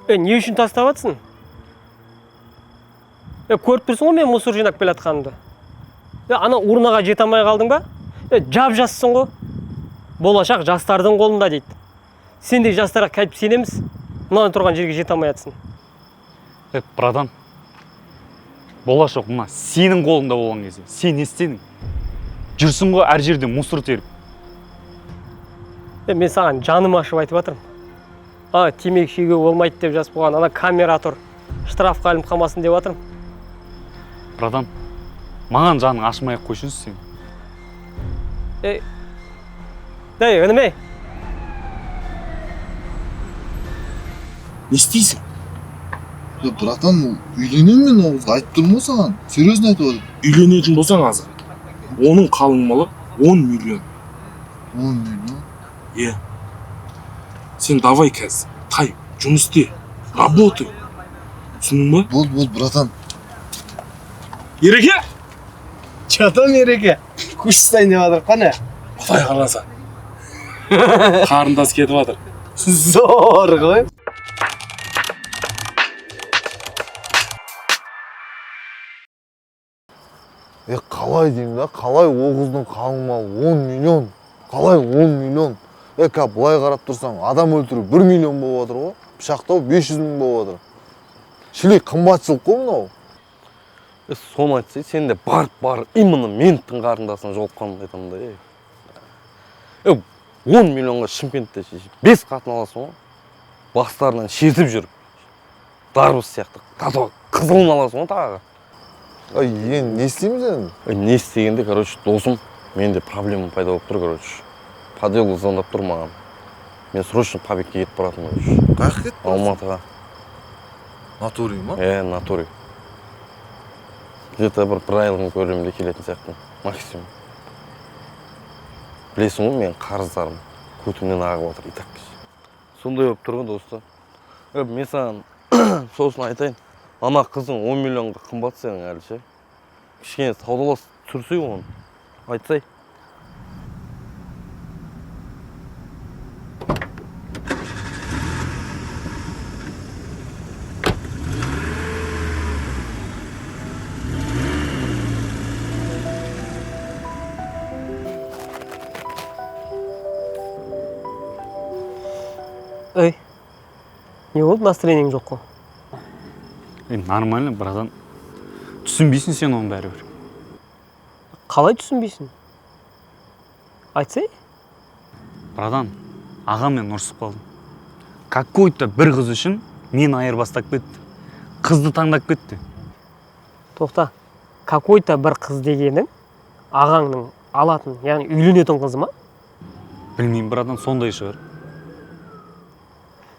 Не үшін тастап жатсың? Көріп тұрсың ғой мен мусор жинап келе жатқанымды. Ана урнаға жете алмай қалдың ба? Жап жассың ғой. Болашақ жастардың қолында дейді. Сендей жастарға қайтып сенеміз? Мына тұрған жерге жете алмай жатсың. Братан, болашақ мына сенің қолыңда болған кезде. Сен не істедің? Жүрсің ғой әр жерде мусор теріп. Мен саған жаным ашып айтып жатырмын. Темекі шегуге болмайды деп жазып қойған. Ана камера тұр. Штрафқа алынып қалмасын деп жатырмын. Братан, маған жаның ашымай қойшыншы сен. Үніме. Не істейсің? Братан, үйленемін мен ауызға айтып тұрмын ғой саған. Серьезно айтып отыр. Үйленетін болсаң азыр. Оның қалың малы 10 миллион. 10 миллион? Е. Сен давай қазір. Тай, жұмыс істе. Работай. Түсіндің ба? Болды, братан. Ереке! Чатан Ереке. Күш ұстайын деп жатыр, қане? Құдай қаласа. Қарындас кетіп жатыр. Зор ғой. Қалай деймін да? Қалай оғыздың қалың малы 10 миллион? Қалай 10 миллион? Бұлай қарап тұрсаң, адам өлтіру 1 миллион болып отыр ғой. Пышақтау 500 мың болып отыр. Шілей қымбатшылық қой мынау. Соны айтсай, сен де барып именно менің қарындасына жолыққанымды айтамын да. 10 миллионға Шымкентте 5 қатын аласың ғой. Бастарынан шертіп жүріп. Дарбыз сияқты қызылын аласың ғой тағы. Не істейміз енді? Не істегенде, досым, менде проблема пайда болып тұр, По делу звондап тұр маған. Мен срочно побегке кетіп баратым, Қайық кетіп барасың? Алматыға. Натурий ма? Натурий. Где-то бір айлығын көлемінде келетін сияқты, максимум. Білесің ғой, мен қарыздарым көтімнен ағып отыр, итак. Сондай болып тұр ғой, досты. Мен саған сосын айтайын. Ана қызың 10 миллионға қымбат сенің әлі ше. Кішкене саудалас түсірсей оны. Айтсай. Не болды, настроениең жоқ қой? Нормально, братан. Түсінбейсің сен оның бәрібір. Қалай түсінбейсің? Айтсай? Братан, ағамен ұрысып қалдым. Какой-то бір қыз үшін мен айырбастап кетті. Қызды таңдап кетті. Тоқта, какой-то бір қыз дегенің ағаңның алатын, яғни үйленетін қызы ма? Білмеймін, братан, сондай шығар.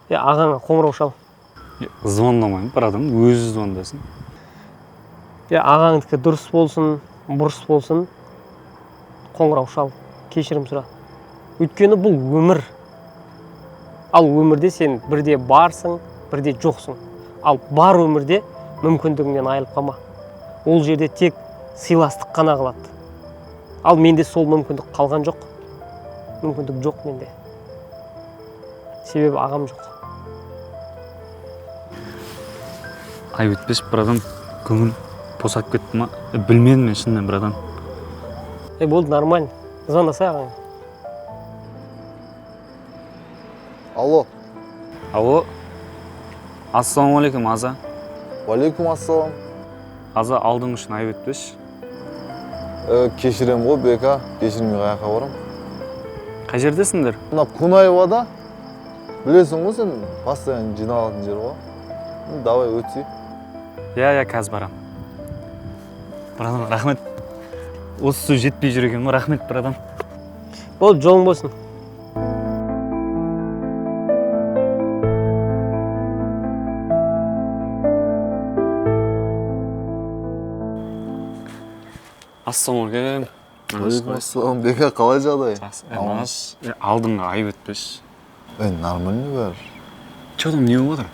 Ағаңа қоңырау шал. Звондамайын, братан, өзі звондасын. Ағаңдікі дұрыс болсын, бұрыс болсын, қоңырау шал, кешірім сұра. Өйткені бұл өмір. Ал өмірде сен бірде барсың, бірде жоқсың. Ал бар өмірде мүмкіндігіңнен айырылып қалма. Ол жерде тек сыйластық қана қалады. Ал менде сол мүмкіндік қалған жоқ. Мүмкіндік жоқ менде. Себебі ағам жоқ. Ай өтпеш, братан, көңіл босап кетті ма? Білмедім мен шынымен, братан. Болды, нормально. Звондасай ағаң. Алло. Ассалаумалейкум, Аза. Уалейкум ассалам. Аза, алдың үшін ай өтпеш. Кешірем ғой, Бека. Кешірмей қаяққа барам. Қай жердесіңдер? Мына Кунаевада. Білесің ғой сен, постоянно жиналатын жер ғой. Давай өтсей. Я, қазір барам. Братан, рахмет. Осы сөз жетпей жүр екен, рахмет, братан. Болды, жолың болсын. Ассалаумалейкум. Уалейкум, Бека, қалай жағдай? Алдыңға ай өтпеш. Нормально бәрі. Че там, не болып отыр?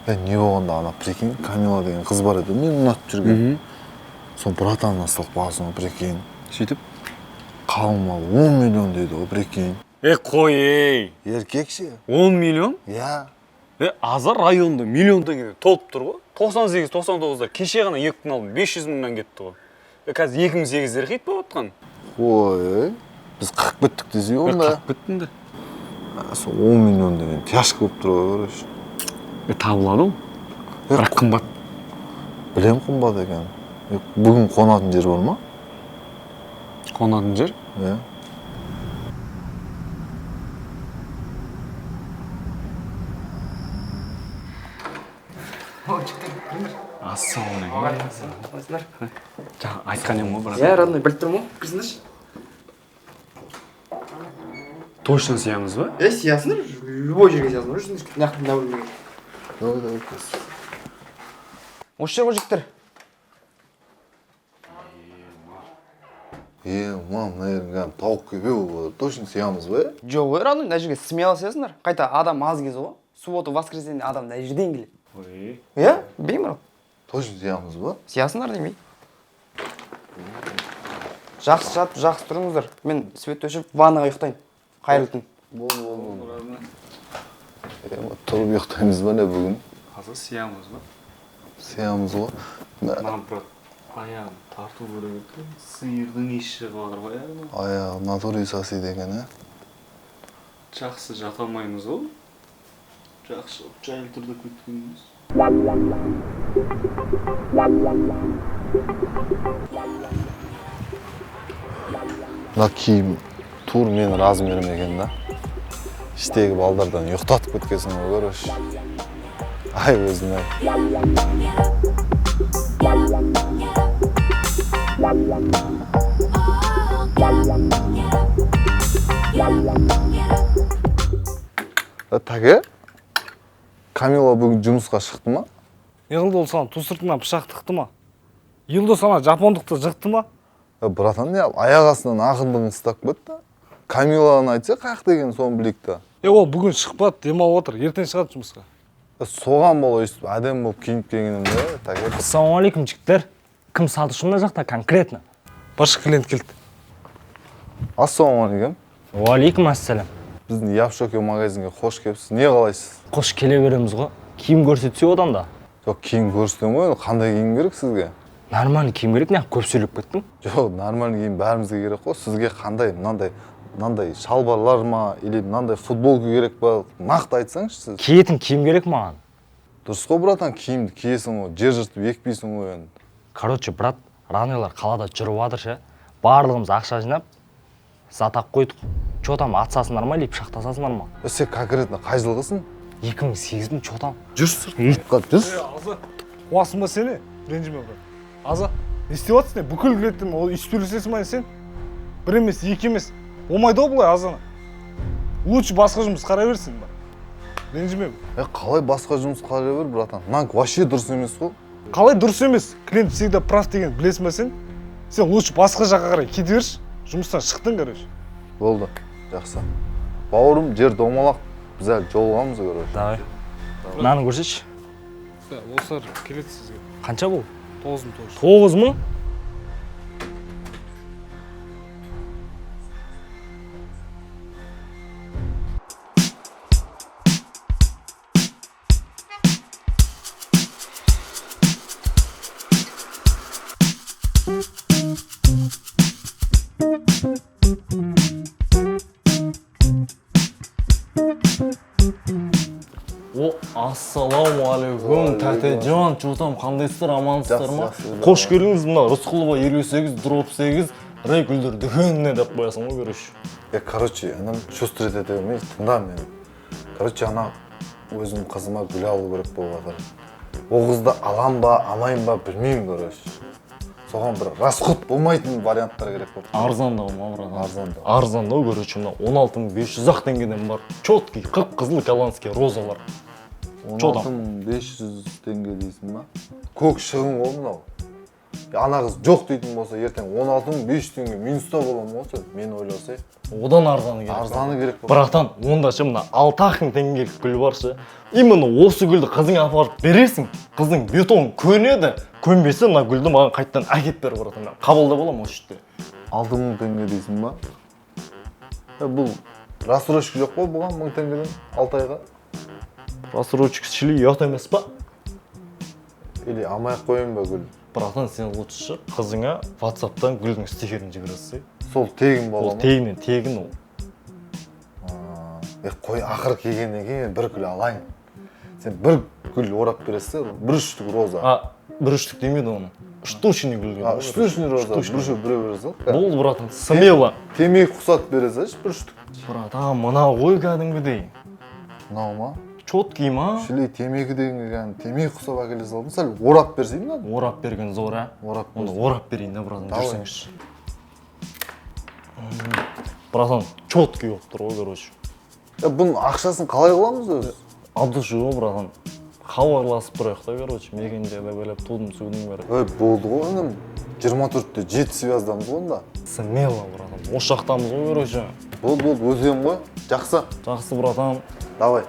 Не болғанда ана, прикинь, Камила деген қыз бар еді, мен ұнатып жүрген. Сол братанына стылып қалсын, прикинь. Сөйтіп? Қалың мал 10 миллион дейді, прикинь. Қой, Еркек ше? 10 миллион? Я. Азар районда миллион теңге толып тұр ғой. 98-99-да кеше ғана 2 күн алдым 500 мыңнан кетті ғой. Қазір 2008-дер хит болып отқан. Ой, біз қырып кеттік десей онда. Қырып кеттің де. Сол 10 миллион деген тяжко болып тұр ғой, короче. Табылады ғой. Бірақ қымбат. Білем қымбат екен. Бүгін қонатын жер бар ма? Қонатын жер? Иә. Ассалаумағалейкум. Жаңа айтқан едім ғой, брат. Иә, родной, біліп тұрмын ғой. Кірсіңдерші. Точно сиямыз ба? Сиясыңдар, любой жерге сиясыңдар. Жүрсіңдер, нақын мына бөлмеге. Давай. Осы жер ғой жігіттер. Мам, наверное, тауық көбеу болады. Точно сиямыз ба? Жоқ, родной, мына жерге смело сиясыңдар. Қайта адам аз кез ғой. Суббота, воскресенье адам мына жерден келеді. Иә, білмеймін. Точно сиямыз ба? Сиясыңдар демей. Жақсы жатып, жақсы тұрыңыздар. Мен свет өшіріп, ваннаға ұйықтайын. Қайырлы түн. Бол. Тұрып ұйықтаймыз ба не бүгін? Қазір сиямыз ба? Сиямыз ғой. Маған брат, аяғым тарту керек екен. Сиырдың иісі шығып жатыр ғой аяғымнан. Аяғы натуре сасиды екен, ә? Жақсы жата алмаймыз ғой. Жақсы жайлы түрде күткеніміз. Мына киім тур менің размерім екен да. Іштегі балдардан ұйықтатып кеткесін ғой, көріш. Ай өзім ай. Тәке, Камила бүгін жұмысқа шықты ма? Неғылды ол саған ту сыртынан пышақ тықты ма? Елді сана жапондықты жықты ма? Братан, не аяқ астынан ақындығын ұстап кетті. Камиланы айтса, қаяқ деген соны білейік та. Ол бүгін шықпады, демалып отыр, ертең шығады жұмысқа. Соған бола өйстіп, әдем болып киініп келгенім де, тәке. Ассалаумағалейкум жігіттер. Кім сатушы мына жақта конкретно? Башқа клиент келді. Ассалаумағалейкум. Уалейкум ассалам. Біздің Япшоке магазинге қош келіпсіз. Не қалайсыз? Қош келе береміз ғой. Киім көрсетсе одан да. Жоқ, киім көрсетем ғой, қандай киім керек сізге? Нормальный киім керек, неғып көп сөйлеп кеттің? Жоқ, нормальный киім бәрімізге керек қой. Сізге қандай, мынандай шалбарлар ма, или мынандай футболка керек па? Нақты айтсаңшы сіз. Киетін киім керек маған. Дұрыс қой, братан, киімді киесің ғой, жер жыртып екпейсің ғой енді. Короче, брат, ранелар қалада жүріп жатыр ше. Барлығымыз ақша жинап, затақ қойдық. Чо там, атсасыңдар ма, или пышақтасасыңдар ма? Сен конкретно қай жылғысың? 2008-дің чо там? Жүрсіз. Жүрсіз. Аза, қуасың ба сені? Ренжіме брат. Аза, не істеп жатсың? Бүкіл билеттім, ол үй сөйлесесің ба сен? Бір емес, екі емес. Болмайды ғой бұлай Азаны. Лучше басқа жұмыс қарай берсін ба. Ренжіме. Қалай басқа жұмыс қарай бер, братан? Мынан вообще дұрыс емес қой. Қалай дұрыс емес? Клиент всегда прав деген білесің ба сен? Сен лучше басқа жаққа қарай кете берші. Жұмыстан шықтың, короче. Болды, жақсы. Бауырым, жер домалақ. Біз әлі жолығамыз, короче. Давай. Мынаны көрсетші. Осылар келеді сізге. Қанша бұл? 9,000. 9 мың? Ассалаумағалейкум, тәтежан, чотам, қандайсыздар, амансыздар ма? Қош келдіңіз, мына Рысқұлова 58, дроп 8, Райгүлдер дүкеніне деп қоясың ғой, көріш. Короче, анам чувствовать это емес, тыңда мені. Короче, ана өзім қызыма гүл алу керек болып жатыр. Ол қызды алам ба, алмайын ба, білмеймін, короче. Соған бір расход болмайтын варианттар керек болып. Арзандау ма, брат? Арзандау. Арзандау, көріш, мына 16,500 теңгеден бар. Чоткий, қып-қызыл голландский розалар. 16,500 теңге дейсің ба? Көк шығын ғой мынау. Ана қыз жоқ дейтін болса, ертең 16,500 теңге минуста боламын ғой сен, мен ойласай. Одан арзаны керек. Арзаны керек болып. Братан, онда ше мына 6,000 теңгелік гүл бар ше. Именно осы гүлді қызыңа апарып бересің. Қызың бетон көнеді. Көнбесе мына гүлді маған қайттан әкеп бер, братан. Қабылда боламын осы жерде. 6,000 теңге дейсің ба? Бұл рассрочка жоқ қой бұған 1000 теңгеден 6 айға? Рассрочкішілі ұят емес па? Или амай-ақ қойын ба Гүл? Братан, сен лучше қызыңа WhatsApp-тан Гүлдің стикерін жібересің. Сол тегін бола Ол ма? тегін ол. Қой, ақыр келгеннен кейін бір гүл алайын. Сен бір гүл орап бересің, бір үштік роза. Бір үштік демеді оны. Штучный гүлге. Штучный роза, бір үштік біреу бересің. Бұл, братан, смело. Темекі құсат бересің, бір үштік. Братан, мына ғой кәдімгідей. Мынау ма? Чоткий ма? Шілей темекі деген темекі құсап әкеле салдым, сәл орап берсейін ба? Орап берген зор, ә? Орап Онда берсейін. орап берейін, да, братан, Давай. жүрсеңізші. Братан, чоткий болып тұр ғой, короче. Бұның ақшасын қалай қыламыз өзі? Абдышы ғой, братан. Хабарласып тұрайық та, короче, мекенжайда бөліп тудың судың бәрі. Болды ғой, інім. 24-те 7 связдамыз ғой онда. Смело, братан. Осы жақтамыз ғой, короче. Болды, өтем ғой. Жақсы. Жақсы, братан. Давай.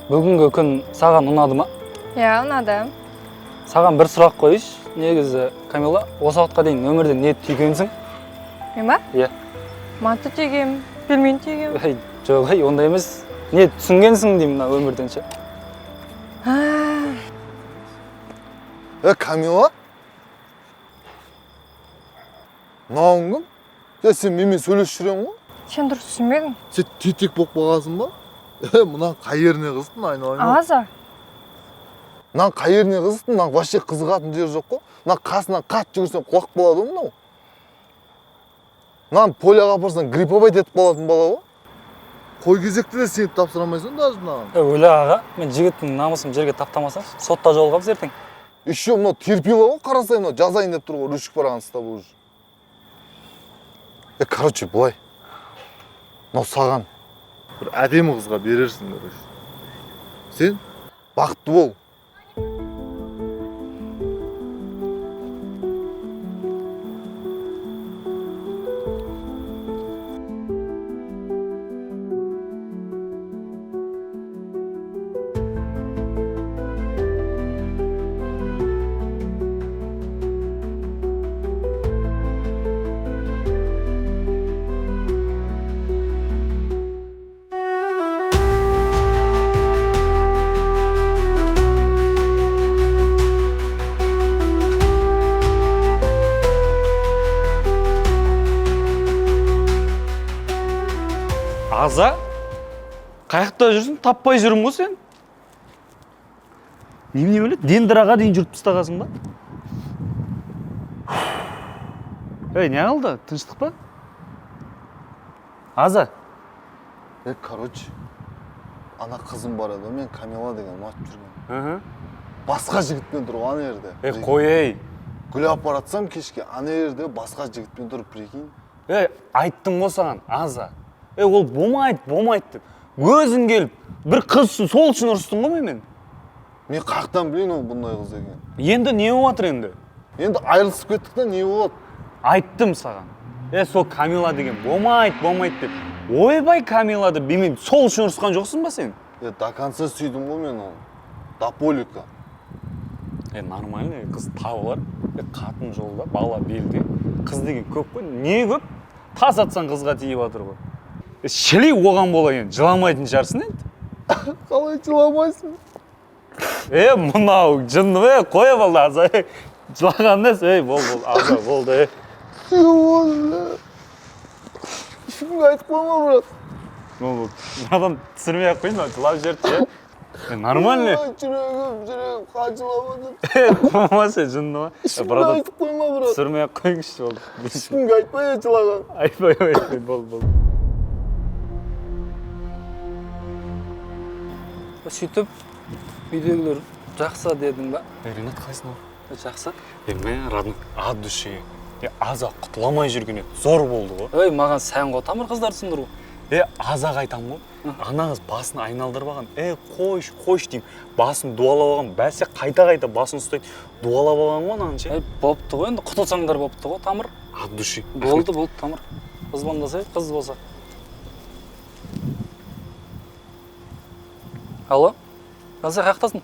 Бүгінгі күн саған ұнады ма? Иә, ұнады. Саған бір сұрақ қойыш. Негізі, Камила, осы уақытқа дейін өмірде не түйгенсің? Мен ба? Иә. Манты түйгем, пельмен түйгем. Жоқ, ондай емес. Не түсінгенсің деймін мына өмірден ше. Камила? Мынауың кім? Сен менімен сөйлесіп жүрем ғой? Сен дұрыс түсінбедің. Сен тетек болып қалғансың ба? Мына қай жеріне қызықтың, айналайын. Аза. Мына қай жеріне қызықтың, мына вообще қызығатын жер жоқ қой. Мына қасынан қатты жүгірсең құлақ болады ғой мынау. Мынаны поляға апарсаң гриппобайт етіп қалатын бала ғой. Қой кезекті де сеніп тапсыра алмайсың даже мынаған. Өлі аға, мен жігіттің намысын жерге таптамасам, сотта жолығамыз ертең. Еще мынау терпила ғой, қарасай мынау жазайын деп тұр ғой, рүшік барған ұстап уже. Короче, былай. Мынау саған. Бір әдемі қызға берерсің, короче. Сен бақытты бол. Аза? Қаяқта жүрсің? Таппай жүрім ғой сен? Немене өлі? Дендіраға дейін жүріп тастағасың ба? Не алды? Тыныштық па? Аза? Короче, ана қызым бар еді, мен Камила деген ұнатып жүрген. Басқа жігітпен тұр ана жерде. Қой, Гүл апаратсам кешке ана жерде басқа жігітпен тұрып прикинь. Айттым ғой саған, Аза. Ол болмайды деп. Өзің келіп, бір қыз сол үшін ұрыстың ғой мен? Мен қақтан білейін ол бұндай қыз екен. Енді не болатыр енді? Енді айырылысып кеттік та не болады? Айттым саған. Сол Камила деген болмайды деп. Ойбай Камилады білмеймін, сол үшін ұрысқан жоқсың ба сен? До конца сүйдім ғой мен оны. До полика. Нормально, қыз табылар. Қатын жолда, бала белде. Қыз деген көп қой. Не көп? Тас атсан қызға тиіп жатыр ғой. Шілей оған болайын, жыламайтын шығарсың енді? Қалай жыламайсың? Мынау жынды, қоя болды Аза. Жылаған емес, бол, Аза, болды. Ешкімге айтып қойма, брат. Адам түсірмей-ақ қойын, жылап жерді. Нормально. Жүрегім, қаншылап Болмаса жынды ма? Ешкімге айтып қойма, брат. Түсірмей-ақ қойыңызшы болды. Ешкімге айтпай, жылаған. Айтпай, болды. Сөйтіп, үйдегілер жақсы дедің ба? Ренат қайсың ол? Жақсы. Мен родной от души. Аза құтыламай жүрген еді, зор болды ғой. Маған сән ғой, тамыр қыздар түсіндір ғой. азақ айтам ғой. Ана қыз басын айналдырып алған. Қойш деймін. Басын дуалап алған. Бәсе қайта басын ұстайды. Дуалап алған ғой ананы ше. Бопты ғой енді, құтылсаңдар бопты ғой, Тамыр. От души. Болды, Тамыр. Қыз звондаса, қыз болса. Алло? Қазір қаяқтасың?